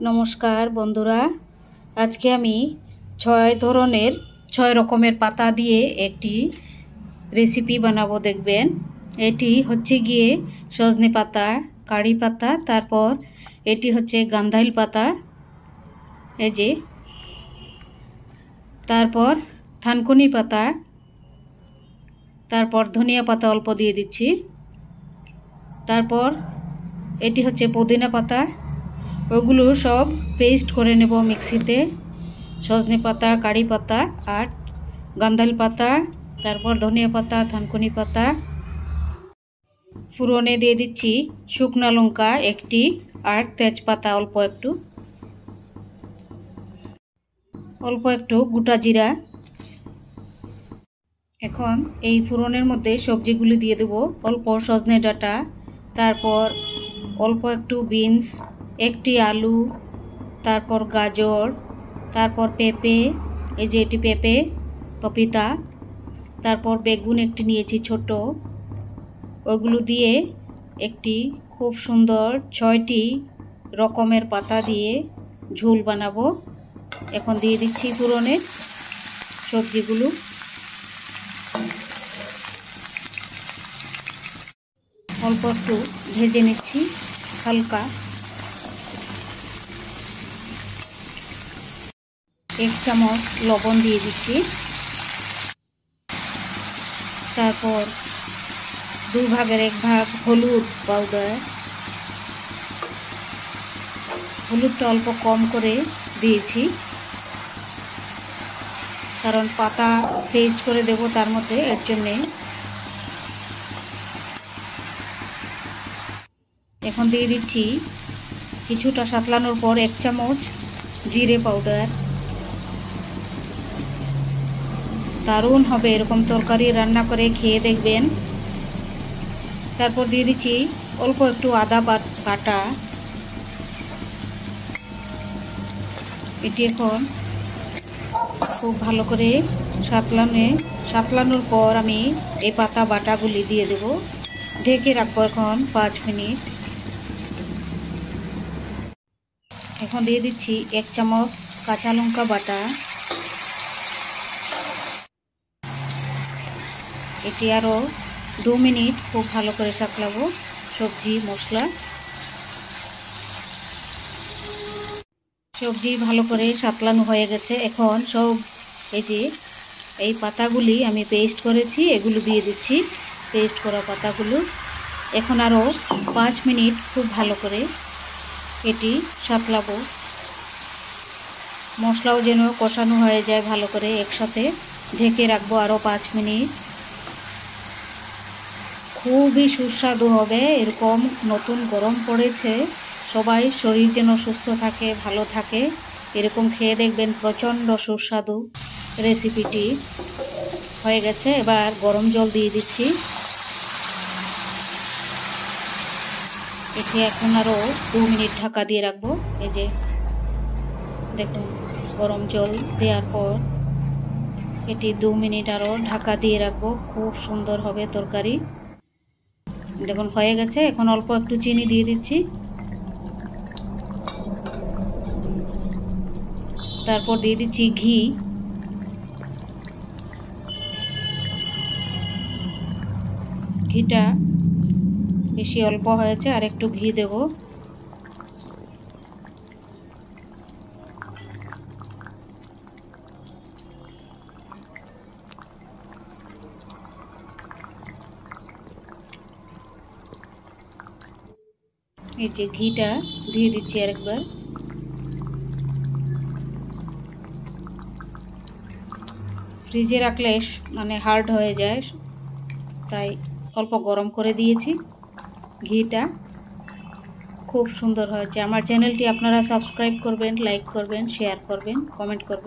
নমস্কার বন্ধুরা, আজকে আমি 6 রকমের পাতা দিয়ে একটি রেসিপি বানাবো। দেখবেন, এটি হচ্ছে গিয়ে সজনে পাতা, কারি পাতা, তারপর এটি হচ্ছে গান্ধাইল পাতা, এই যে, তারপর থানকুনি পাতা, তারপর ধনিয়া পাতা অল্প দিয়ে দিচ্ছি, তারপর এটি হচ্ছে পুদিনা পাতা। ওগুলো সব পেস্ট করে নেব মিক্সিতে। সজনে পাতা, কারি পাতা আর গান্ধাইল পাতা, তারপর ধনিয়া পাতা, থানকুনি পাতা। ফোড়নে দিয়ে দিচ্ছি শুকনো লঙ্কা একটি আর তেজপাতা অল্প একটু গোটা জিরা। এখন এই ফোড়নের মধ্যে সবজিগুলি দিয়ে দেব। অল্প সজনে ডাঁটা, তারপর অল্প একটু বিনস, একটি আলু, তারপর গাজর, তারপর পেঁপে, এই যে এটি পেঁপে, পপিতা, তারপর বেগুন একটি নিয়েছি ছোট। ওগুলো দিয়ে একটি খুব সুন্দর 6টি রকমের পাতা দিয়ে ঝোল বানাবো। এখন দিয়ে দিচ্ছি ফোড়নে সবজিগুলো। অল্প একটু ভেজে নিচ্ছি হালকা। 1 চামচ লবণ দিয়ে দিচ্ছি, তারপর 2 ভাগের 1 ভাগ হলুদ পাউডার। হলুদটা অল্প কম করে দিয়েছি, কারণ পাতা পেস্ট করে দেব তার মধ্যে, এর জন্যে। এখন দিয়ে দিচ্ছি কিছুটা সাতলানোর পর 1 চামচ জিরে পাউডার। দারুণ হবে এরকম তরকারি রান্না করে, খেয়ে দেখবেন। তারপর দিয়ে দিচ্ছি অল্প একটু আদা বাটা। এটি এখন খুব ভালো করে সাতলানোর পর আমি এই পাতা বাটাগুলি দিয়ে দেব। ঢেকে রাখবো এখন 5 মিনিট। এখন দিয়ে দিচ্ছি 1 চামচ কাঁচা লঙ্কা বাটা। এটি আরও 2 মিনিট খুব ভালো করে সাতলাবো সবজি মশলা। সবজি ভালো করে সাতলানো হয়ে গেছে। এখন সব এই যে এই পাতাগুলি আমি পেস্ট করেছি, এগুলো দিয়ে দিচ্ছি, পেস্ট করা পাতাগুলো। এখন আরও 5 মিনিট খুব ভালো করে এটি সাতলাবো। মশলাও যেন কষানো হয়ে যায় ভালো করে একসাথে। ঢেকে রাখবো আরও 5 মিনিট। খুবই সুস্বাদু হবে। এরকম নতুন গরম পড়েছে, সবাই শরীর যেন সুস্থ থাকে, ভালো থাকে, এরকম খেয়ে দেখবেন। প্রচণ্ড সুস্বাদু রেসিপিটি হয়ে গেছে। এবার গরম জল দিয়ে দিচ্ছি। এটি এখন আরও 2 মিনিট ঢাকা দিয়ে রাখবো। এই যে দেখুন, গরম জল দেওয়ার পর এটি 2 মিনিট আরও ঢাকা দিয়ে রাখবো। খুব সুন্দর হবে তরকারি। দেখুন হয়ে গেছে। এখন অল্প একটু চিনি দিয়ে দিচ্ছি, তারপর দিয়ে দিচ্ছি ঘি। ঘিটা বেশি অল্প হয়েছে, আর একটু ঘি দেব। এই যে ঘিটা দিয়ে দিচ্ছি আরেকবার। ফ্রিজে রাখলে মানে হার্ড হয়ে যায়, তাই অল্প গরম করে দিয়েছি। ঘিটা খুব সুন্দর হয়েছে। আমার চ্যানেলটি আপনারা সাবস্ক্রাইব করবেন, লাইক করবেন, শেয়ার করবেন, কমেন্ট করবেন।